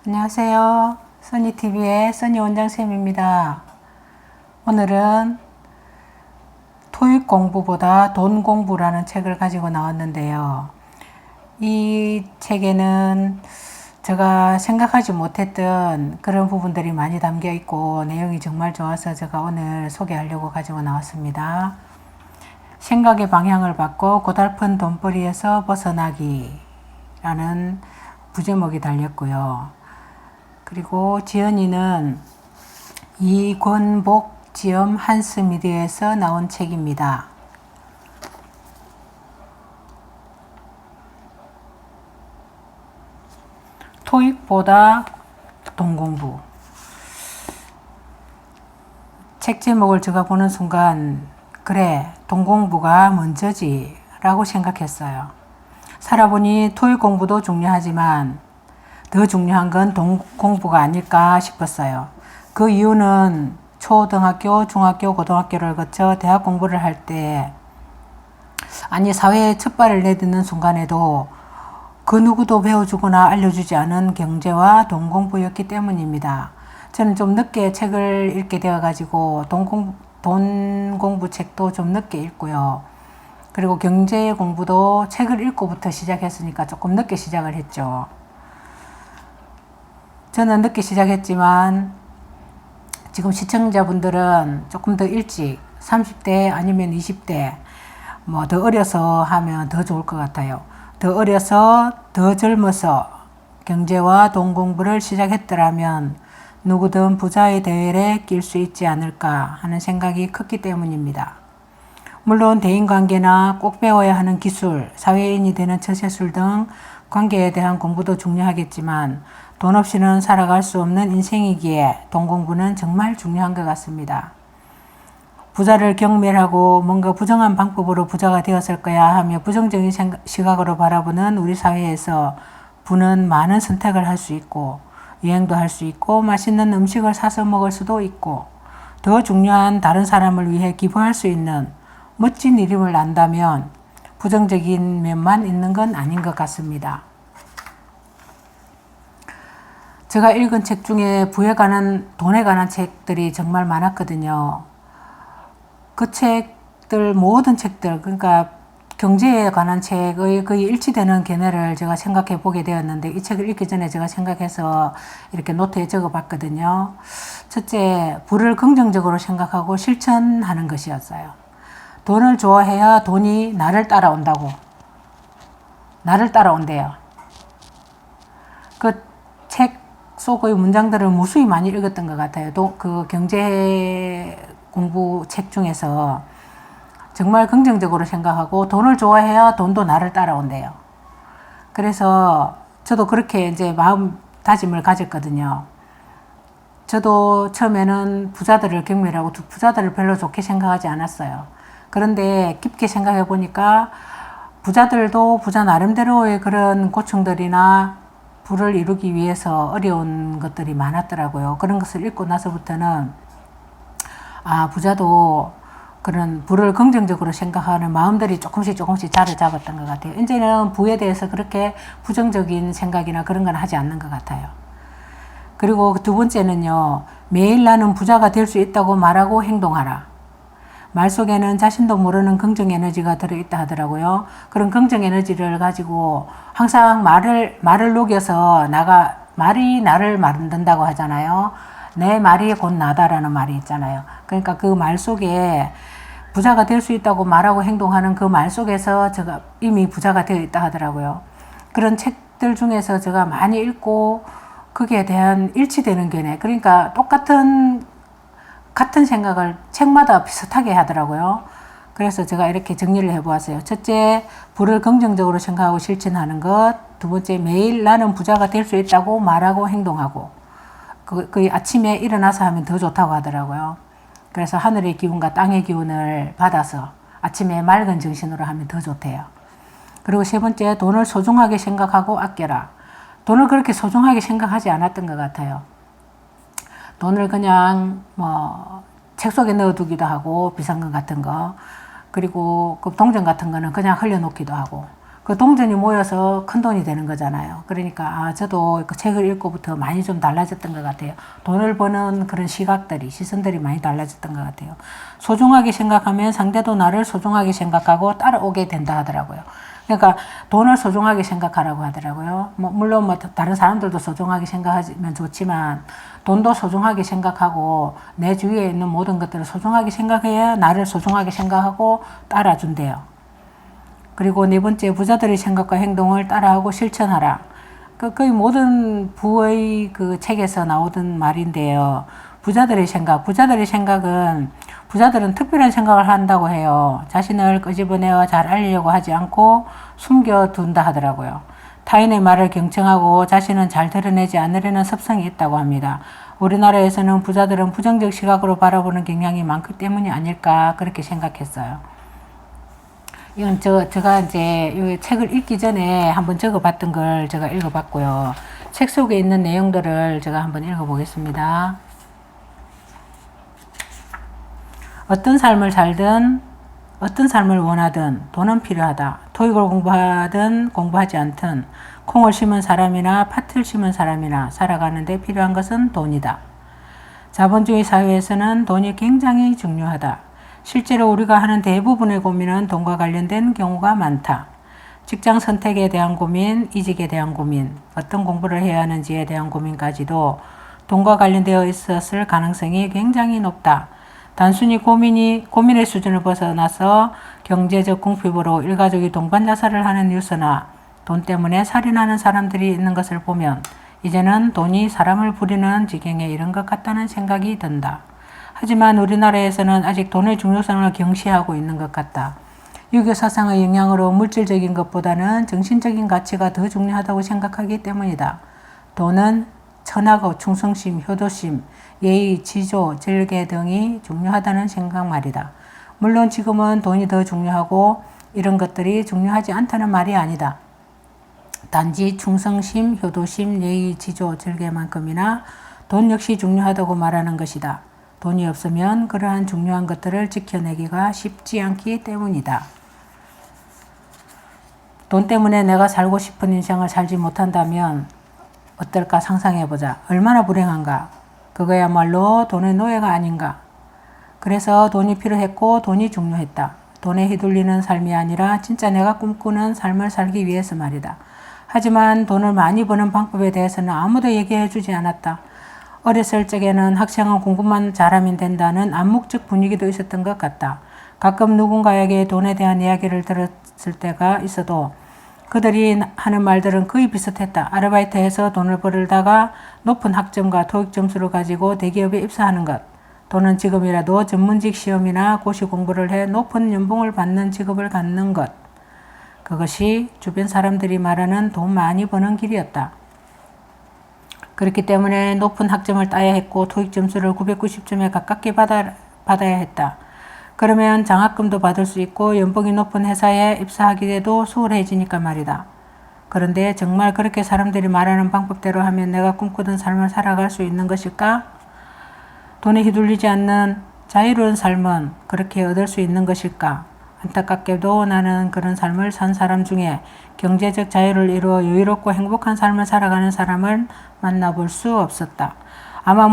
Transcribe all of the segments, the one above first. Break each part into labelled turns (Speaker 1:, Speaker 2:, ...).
Speaker 1: 안녕하세요. 써니TV의 써니 원장쌤입니다. 오늘은 토익 공부보다 돈 공부라는 책을 가지고 나왔는데요. 이 책에는 제가 생각하지 못했던 그런 부분들이 많이 담겨 있고 내용이 정말 좋아서 제가 오늘 소개하려고 가지고 나왔습니다. 생각의 방향을 바꿔 고달픈 돈벌이에서 벗어나기 라는 부제목이 달렸고요. 그리고 지연이는 이권복 지엄 한스미디어에서 나온 책입니다. 토익보다 돈 공부. 책 제목을 제가 보는 순간 그래, 돈 공부가 먼저지 라고 생각했어요. 살아보니 토익 공부도 중요하지만 더 중요한 건 돈 공부가 아닐까 싶었어요. 그 이유는 초등학교, 중학교, 고등학교를 거쳐 대학 공부를 할 때, 아니 사회에 첫 발을 내딛는 순간에도 그 누구도 배워주거나 알려주지 않은 경제와 돈 공부였기 때문입니다. 저는 좀 늦게 책을 읽게 되어가지고 돈 공부 책도 좀 늦게 읽고요. 그리고 경제 공부도 책을 읽고부터 시작했으니까 조금 늦게 시작을 했죠. 저는 늦게 시작했지만 지금 시청자분들은 조금 더 일찍 30대 아니면 20대 뭐 더 어려서 하면 더 좋을 것 같아요. 더 어려서 더 젊어서 경제와 돈 공부를 시작했더라면 누구든 부자의 대열에 낄 수 있지 않을까 하는 생각이 컸기 때문입니다. 물론 대인관계나 꼭 배워야 하는 기술, 사회인이 되는 처세술 등 관계에 대한 공부도 중요하겠지만 돈 없이는 살아갈 수 없는 인생이기에 돈 공부는 정말 중요한 것 같습니다. 부자를 경멸하고 뭔가 부정한 방법으로 부자가 되었을 거야 하며 부정적인 시각으로 바라보는 우리 사회에서 부는 많은 선택을 할 수 있고 여행도 할 수 있고 맛있는 음식을 사서 먹을 수도 있고 더 중요한 다른 사람을 위해 기부할 수 있는 멋진 이름을 안다면 부정적인 면만 있는 건 아닌 것 같습니다. 제가 읽은 책 중에 부에 관한, 돈에 관한 책들이 정말 많았거든요. 그 책들, 모든 책들, 그러니까 경제에 관한 책의 거의 일치되는 견해를 제가 생각해 보게 되었는데 이 책을 읽기 전에 제가 생각해서 이렇게 노트에 적어 봤거든요. 첫째, 부를 긍정적으로 생각하고 실천하는 것이었어요. 돈을 좋아해야 돈이 나를 따라온다고. 나를 따라온대요. 그 책 속의 문장들을 무수히 많이 읽었던 것 같아요. 그 경제 공부 책 중에서 정말 긍정적으로 생각하고 돈을 좋아해야 돈도 나를 따라온대요. 그래서 저도 그렇게 이제 마음 다짐을 가졌거든요. 저도 처음에는 부자들을 경멸하고 부자들을 별로 좋게 생각하지 않았어요. 그런데 깊게 생각해 보니까 부자들도 부자 나름대로의 그런 고충들이나 부를 이루기 위해서 어려운 것들이 많았더라고요. 그런 것을 읽고 나서부터는 부자도 그런 부를 긍정적으로 생각하는 마음들이 조금씩 자리 잡았던 것 같아요. 이제는 부에 대해서 그렇게 부정적인 생각이나 그런 건 하지 않는 것 같아요. 그리고 두 번째는요. 매일 나는 부자가 될 수 있다고 말하고 행동하라. 말 속에는 자신도 모르는 긍정 에너지가 들어있다 하더라고요. 그런 긍정 에너지를 가지고 항상 말을 녹여서 말이 나를 만든다고 하잖아요. 내 말이 곧 나다라는 말이 있잖아요. 그러니까 그 말 속에 부자가 될 수 있다고 말하고 행동하는 그 말 속에서 제가 이미 부자가 되어 있다 하더라고요. 그런 책들 중에서 제가 많이 읽고 거기에 대한 일치되는 견해. 그러니까 같은 생각을 책마다 비슷하게 하더라고요. 그래서 제가 이렇게 정리를 해보았어요. 첫째, 부를 긍정적으로 생각하고 실천하는 것. 두 번째, 매일 나는 부자가 될 수 있다고 말하고 행동하고. 그 아침에 일어나서 하면 더 좋다고 하더라고요. 그래서 하늘의 기운과 땅의 기운을 받아서 아침에 맑은 정신으로 하면 더 좋대요. 그리고 세 번째, 돈을 소중하게 생각하고 아껴라. 돈을 그렇게 소중하게 생각하지 않았던 것 같아요. 돈을 그냥 책 속에 넣어두기도 하고 비상금 같은 거, 그리고 그 동전 같은 거는 그냥 흘려놓기도 하고, 그 동전이 모여서 큰 돈이 되는 거잖아요. 그러니까 저도 그 책을 읽고부터 많이 좀 달라졌던 것 같아요. 돈을 버는 그런 시각들이, 시선들이 많이 달라졌던 것 같아요. 소중하게 생각하면 상대도 나를 소중하게 생각하고 따라오게 된다 하더라고요. 그러니까 돈을 소중하게 생각하라고 하더라고요. 물론 다른 사람들도 소중하게 생각하면 좋지만 돈도 소중하게 생각하고 내 주위에 있는 모든 것들을 소중하게 생각해야 나를 소중하게 생각하고 따라준대요. 그리고 네 번째, 부자들의 생각과 행동을 따라하고 실천하라. 거의 모든 부의 그 책에서 나오던 말인데요. 부자들의 생각은 부자들은 특별한 생각을 한다고 해요. 자신을 끄집어내어 잘 알리려고 하지 않고 숨겨둔다 하더라고요. 타인의 말을 경청하고 자신은 잘 드러내지 않으려는 습성이 있다고 합니다. 우리나라에서는 부자들은 부정적 시각으로 바라보는 경향이 많기 때문이 아닐까 그렇게 생각했어요. 이건 제가 이제 이 책을 읽기 전에 한번 적어봤던 걸 제가 읽어봤고요. 책 속에 있는 내용들을 제가 한번 읽어보겠습니다. 어떤 삶을 살든 어떤 삶을 원하든 돈은 필요하다. 토익을 공부하든 공부하지 않든 콩을 심은 사람이나 팥을 심은 사람이나 살아가는데 필요한 것은 돈이다. 자본주의 사회에서는 돈이 굉장히 중요하다. 실제로 우리가 하는 대부분의 고민은 돈과 관련된 경우가 많다. 직장 선택에 대한 고민, 이직에 대한 고민, 어떤 공부를 해야 하는지에 대한 고민까지도 돈과 관련되어 있었을 가능성이 굉장히 높다. 단순히 고민의 수준을 벗어나서 경제적 궁핍으로 일가족이 동반 자살을 하는 뉴스나 돈 때문에 살인하는 사람들이 있는 것을 보면 이제는 돈이 사람을 부리는 지경에 이른 것 같다는 생각이 든다. 하지만 우리나라에서는 아직 돈의 중요성을 경시하고 있는 것 같다. 유교 사상의 영향으로 물질적인 것보다는 정신적인 가치가 더 중요하다고 생각하기 때문이다. 돈은 천하고 충성심, 효도심, 예의, 지조, 절개 등이 중요하다는 생각 말이다. 물론 지금은 돈이 더 중요하고 이런 것들이 중요하지 않다는 말이 아니다. 단지 충성심, 효도심, 예의, 지조, 절개만큼이나 돈 역시 중요하다고 말하는 것이다. 돈이 없으면 그러한 중요한 것들을 지켜내기가 쉽지 않기 때문이다. 돈 때문에 내가 살고 싶은 인생을 살지 못한다면 어떨까 상상해보자. 얼마나 불행한가. 그거야말로 돈의 노예가 아닌가. 그래서 돈이 필요했고 돈이 중요했다. 돈에 휘둘리는 삶이 아니라 진짜 내가 꿈꾸는 삶을 살기 위해서 말이다. 하지만 돈을 많이 버는 방법에 대해서는 아무도 얘기해 주지 않았다. 어렸을 적에는 학생은 공부만 잘하면 된다는 암묵적 분위기도 있었던 것 같다. 가끔 누군가에게 돈에 대한 이야기를 들었을 때가 있어도 그들이 하는 말들은 거의 비슷했다. 아르바이트해서 돈을 벌다가 높은 학점과 토익 점수를 가지고 대기업에 입사하는 것. 또는 지금이라도 전문직 시험이나 고시 공부를 해 높은 연봉을 받는 직업을 갖는 것. 그것이 주변 사람들이 말하는 돈 많이 버는 길이었다. 그렇기 때문에 높은 학점을 따야 했고 토익 점수를 990점에 가깝게 받아야 했다. 그러면 장학금도 받을 수 있고 연봉이 높은 회사에 입사하기에도 수월해지니까 말이다. 그런데 정말 그렇게 사람들이 말하는 방법대로 하면 내가 꿈꾸던 삶을 살아갈 수 있는 것일까? 돈에 휘둘리지 않는 자유로운 삶은 그렇게 얻을 수 있는 것일까? 안타깝게도 나는 그런 삶을 산 사람 중에 경제적 자유를 이루어 여유롭고 행복한 삶을 살아가는 사람을 만나볼 수 없었다. 아마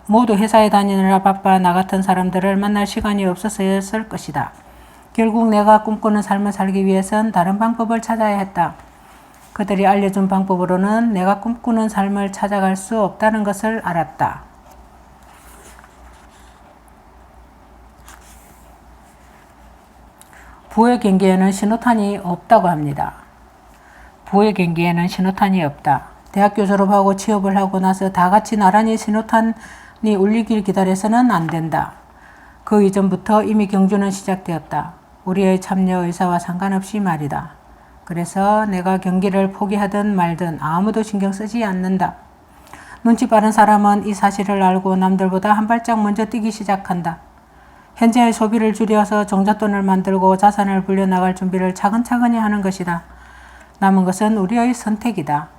Speaker 1: 모두 회사에 다니느라 바빠 나 같은 사람들을 만날 시간이 없어서였을 것이다. 결국 내가 꿈꾸는 삶을 살기 위해선 다른 방법을 찾아야 했다. 그들이 알려준 방법으로는 내가 꿈꾸는 삶을 찾아갈 수 없다는 것을 알았다. 부의 경계에는 신호탄이 없다고 합니다. 부의 경계에는 신호탄이 없다. 대학교 졸업하고 취업을 하고 나서 다 같이 나란히 신호탄이 울리길 기다려서는 안 된다. 그 이전부터 이미 경주는 시작되었다. 우리의 참여 의사와 상관없이 말이다. 그래서 내가 경기를 포기하든 말든 아무도 신경 쓰지 않는다. 눈치 빠른 사람은 이 사실을 알고 남들보다 한 발짝 먼저 뛰기 시작한다. 현재의 소비를 줄여서 종잣돈을 만들고 자산을 불려나갈 준비를 차근차근히 하는 것이다. 남은 것은 우리의 선택이다.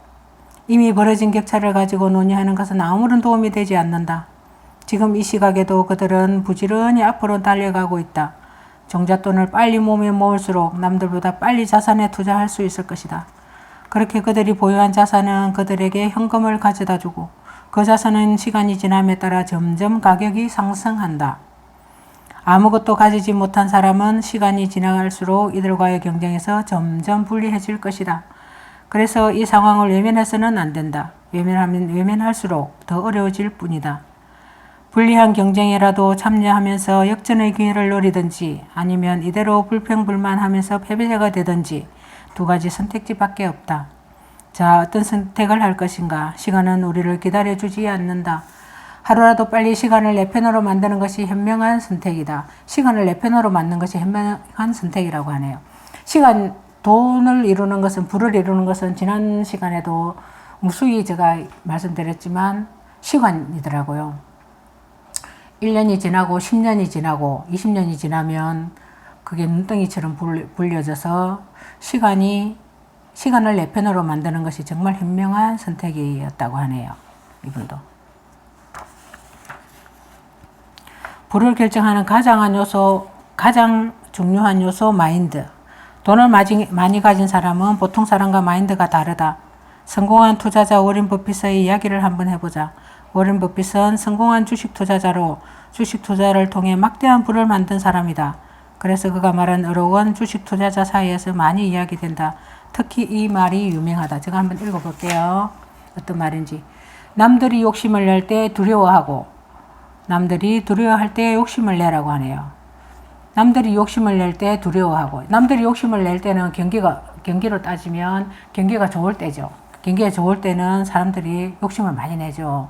Speaker 1: 이미 벌어진 격차를 가지고 논의하는 것은 아무런 도움이 되지 않는다. 지금 이 시각에도 그들은 부지런히 앞으로 달려가고 있다. 종잣돈을 빨리 모으면 모을수록 남들보다 빨리 자산에 투자할 수 있을 것이다. 그렇게 그들이 보유한 자산은 그들에게 현금을 가져다 주고 그 자산은 시간이 지남에 따라 점점 가격이 상승한다. 아무것도 가지지 못한 사람은 시간이 지나갈수록 이들과의 경쟁에서 점점 불리해질 것이다. 그래서 이 상황을 외면해서는 안 된다. 외면하면 외면할수록 더 어려워질 뿐이다. 불리한 경쟁에라도 참여하면서 역전의 기회를 노리든지 아니면 이대로 불평불만하면서 패배자가 되든지 두 가지 선택지밖에 없다. 자, 어떤 선택을 할 것인가? 시간은 우리를 기다려주지 않는다. 하루라도 빨리 시간을 내 편으로 만드는 것이 현명한 선택이다. 시간을 내 편으로 만드는 것이 현명한 선택이라고 하네요. 시간, 돈을 이루는 것은, 부를 이루는 것은 지난 시간에도 무수히 제가 말씀드렸지만 시간이더라고요. 1년이 지나고 10년이 지나고 20년이 지나면 그게 눈덩이처럼 불려져서 시간을 내 편으로 만드는 것이 정말 현명한 선택이었다고 하네요. 이분도. 부를 결정하는 가장 중요한 요소 마인드. 돈을 많이 가진 사람은 보통 사람과 마인드가 다르다. 성공한 투자자 워렌 버핏의 이야기를 한번 해보자. 워렌 버핏은 성공한 주식 투자자로 주식 투자를 통해 막대한 부를 만든 사람이다. 그래서 그가 말한 어록 원 주식 투자자 사이에서 많이 이야기된다. 특히 이 말이 유명하다. 제가 한번 읽어볼게요. 어떤 말인지. 남들이 욕심을 낼 때 두려워하고 남들이 두려워할 때 욕심을 내라고 하네요. 남들이 욕심을 낼 때 두려워하고 남들이 욕심을 낼 때는 경기로 따지면 경기가 좋을 때죠. 경기가 좋을 때는 사람들이 욕심을 많이 내죠.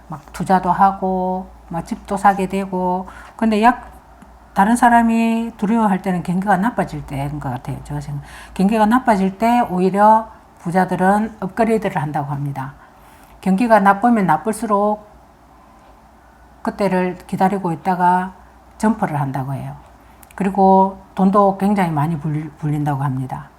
Speaker 1: 막 투자도 하고 막 집도 사게 되고 근데 다른 사람이 두려워할 때는 경기가 나빠질 때인 것 같아요. 제가 생각. 경기가 나빠질 때 오히려 부자들은 업그레이드를 한다고 합니다. 경기가 나쁘면 나쁠수록 그때를 기다리고 있다가 점프를 한다고 해요. 그리고 돈도 굉장히 많이 불린다고 합니다.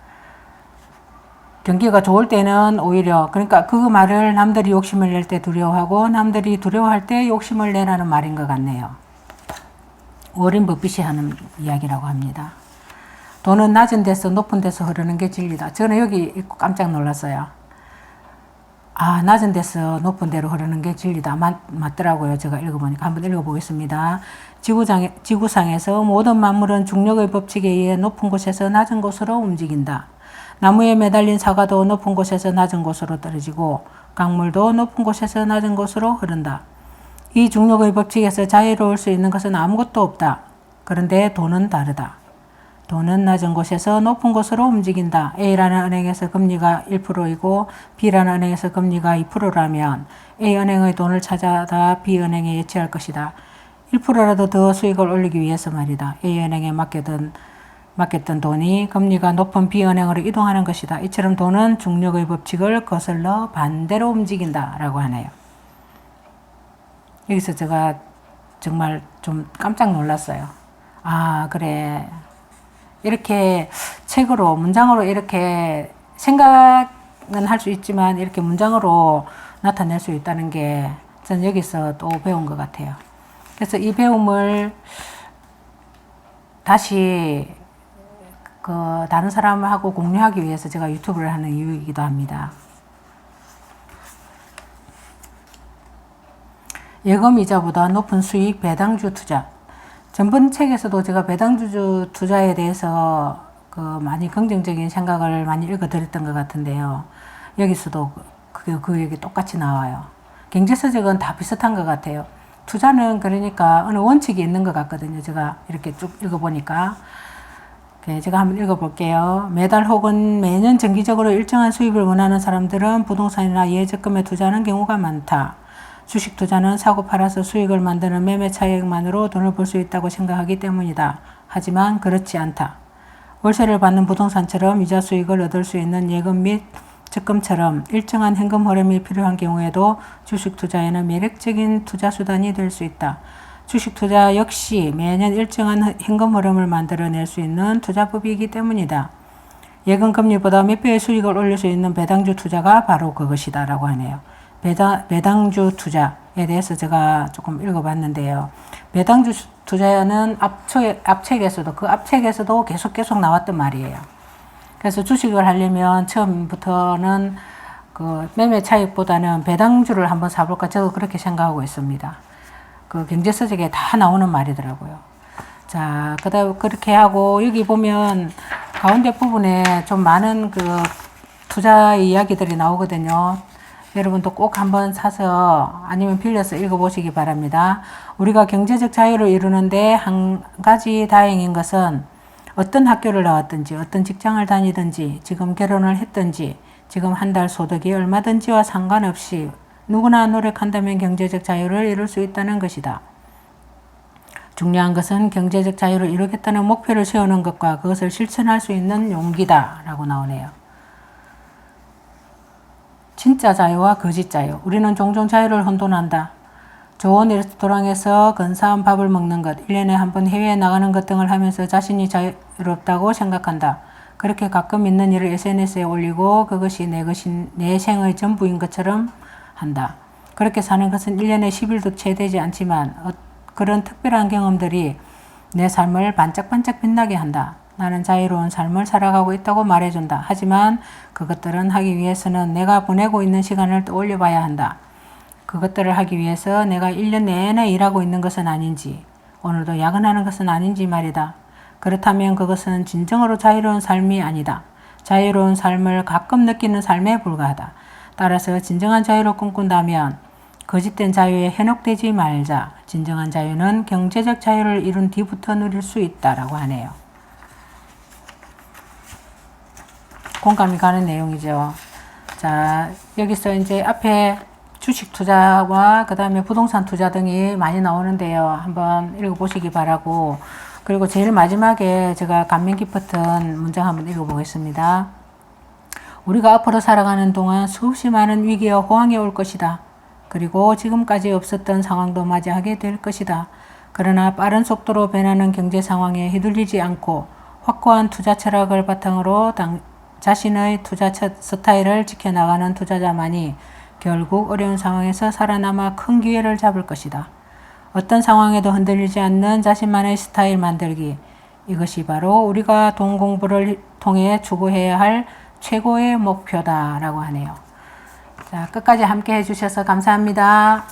Speaker 1: 경기가 좋을 때는 오히려 그러니까 그 말을 남들이 욕심을 낼 때 두려워하고 남들이 두려워할 때 욕심을 내라는 말인 것 같네요. 워렌 버핏이 하는 이야기라고 합니다. 돈은 낮은 데서 높은 데서 흐르는 게 진리다. 저는 여기 읽고 깜짝 놀랐어요. 아, 낮은 데서 높은 데로 흐르는 게 진리다. 맞더라고요. 제가 읽어보니까. 한번 읽어보겠습니다. 지구상에서 모든 만물은 중력의 법칙에 의해 높은 곳에서 낮은 곳으로 움직인다. 나무에 매달린 사과도 높은 곳에서 낮은 곳으로 떨어지고 강물도 높은 곳에서 낮은 곳으로 흐른다. 이 중력의 법칙에서 자유로울 수 있는 것은 아무것도 없다. 그런데 돈은 다르다. 돈은 낮은 곳에서 높은 곳으로 움직인다. A라는 은행에서 금리가 1%이고 B라는 은행에서 금리가 2%라면 A은행의 돈을 찾아다 B은행에 예치할 것이다. 1%라도 더 수익을 올리기 위해서 말이다. A은행에 맡겼던 돈이 금리가 높은 B은행으로 이동하는 것이다. 이처럼 돈은 중력의 법칙을 거슬러 반대로 움직인다. 라고 하네요. 여기서 제가 정말 좀 깜짝 놀랐어요. 아, 그래. 이렇게 책으로, 문장으로 이렇게 생각은 할 수 있지만 이렇게 문장으로 나타낼 수 있다는 게 전 여기서 또 배운 것 같아요. 그래서 이 배움을 다시 다른 사람하고 공유하기 위해서 제가 유튜브를 하는 이유이기도 합니다. 예금이자보다 높은 수익 배당주 투자. 전번 책에서도 제가 배당주 투자에 대해서 많이 긍정적인 생각을 많이 읽어드렸던 것 같은데요. 여기서도 그 얘기 똑같이 나와요. 경제서적은 다 비슷한 것 같아요. 투자는 그러니까 어느 원칙이 있는 것 같거든요. 제가 이렇게 쭉 읽어보니까. 제가 한번 읽어볼게요. 매달 혹은 매년 정기적으로 일정한 수입을 원하는 사람들은 부동산이나 예적금에 투자하는 경우가 많다. 주식 투자는 사고 팔아서 수익을 만드는 매매 차익만으로 돈을 벌 수 있다고 생각하기 때문이다. 하지만 그렇지 않다. 월세를 받는 부동산처럼 이자 수익을 얻을 수 있는 예금 및 적금처럼 일정한 현금 흐름이 필요한 경우에도 주식 투자에는 매력적인 투자 수단이 될 수 있다. 주식 투자 역시 매년 일정한 현금 흐름을 만들어낼 수 있는 투자법이기 때문이다. 예금 금리보다 몇 배의 수익을 올릴 수 있는 배당주 투자가 바로 그것이다 라고 하네요. 배당주 투자에 대해서 제가 조금 읽어봤는데요. 배당주 투자는 앞책에서도 그 앞책에서도 계속 나왔던 말이에요. 그래서 주식을 하려면 처음부터는 그 매매 차익보다는 배당주를 한번 사볼까 저도 그렇게 생각하고 있습니다. 그 경제서적에 다 나오는 말이더라고요. 자, 그다음 그렇게 하고 여기 보면 가운데 부분에 좀 많은 그 투자 이야기들이 나오거든요. 여러분도 꼭 한번 사서 아니면 빌려서 읽어보시기 바랍니다. 우리가 경제적 자유를 이루는데 한 가지 다행인 것은 어떤 학교를 나왔든지 어떤 직장을 다니든지 지금 결혼을 했든지 지금 한 달 소득이 얼마든지와 상관없이 누구나 노력한다면 경제적 자유를 이룰 수 있다는 것이다. 중요한 것은 경제적 자유를 이루겠다는 목표를 세우는 것과 그것을 실천할 수 있는 용기다 라고 나오네요. 진짜 자유와 거짓 자유. 우리는 종종 자유를 혼돈한다. 좋은 레스토랑에서 근사한 밥을 먹는 것, 1년에 한 번 해외에 나가는 것 등을 하면서 자신이 자유롭다고 생각한다. 그렇게 가끔 있는 일을 SNS에 올리고 그것이 내 생의 전부인 것처럼 한다. 그렇게 사는 것은 1년에 10일도 채 되지 않지만 그런 특별한 경험들이 내 삶을 반짝반짝 빛나게 한다. 나는 자유로운 삶을 살아가고 있다고 말해준다. 하지만 그것들은 하기 위해서는 내가 보내고 있는 시간을 떠올려 봐야 한다. 그것들을 하기 위해서 내가 1년 내내 일하고 있는 것은 아닌지, 오늘도 야근하는 것은 아닌지 말이다. 그렇다면 그것은 진정으로 자유로운 삶이 아니다. 자유로운 삶을 가끔 느끼는 삶에 불과하다. 따라서 진정한 자유를 꿈꾼다면 거짓된 자유에 현혹되지 말자. 진정한 자유는 경제적 자유를 이룬 뒤부터 누릴 수 있다라고 하네요. 공감이 가는 내용이죠. 자, 여기서 이제 앞에 주식 투자와 그 다음에 부동산 투자 등이 많이 나오는데요. 한번 읽어보시기 바라고, 그리고 제일 마지막에 제가 감명 깊었던 문장 한번 읽어보겠습니다. 우리가 앞으로 살아가는 동안 수없이 많은 위기와 호황이 올 것이다. 그리고 지금까지 없었던 상황도 맞이하게 될 것이다. 그러나 빠른 속도로 변하는 경제 상황에 휘둘리지 않고 확고한 투자 철학을 바탕으로 자신의 투자 스타일을 지켜나가는 투자자만이 결국 어려운 상황에서 살아남아 큰 기회를 잡을 것이다. 어떤 상황에도 흔들리지 않는 자신만의 스타일 만들기. 이것이 바로 우리가 돈 공부를 통해 추구해야 할 최고의 목표다라고 하네요. 자, 끝까지 함께 해주셔서 감사합니다.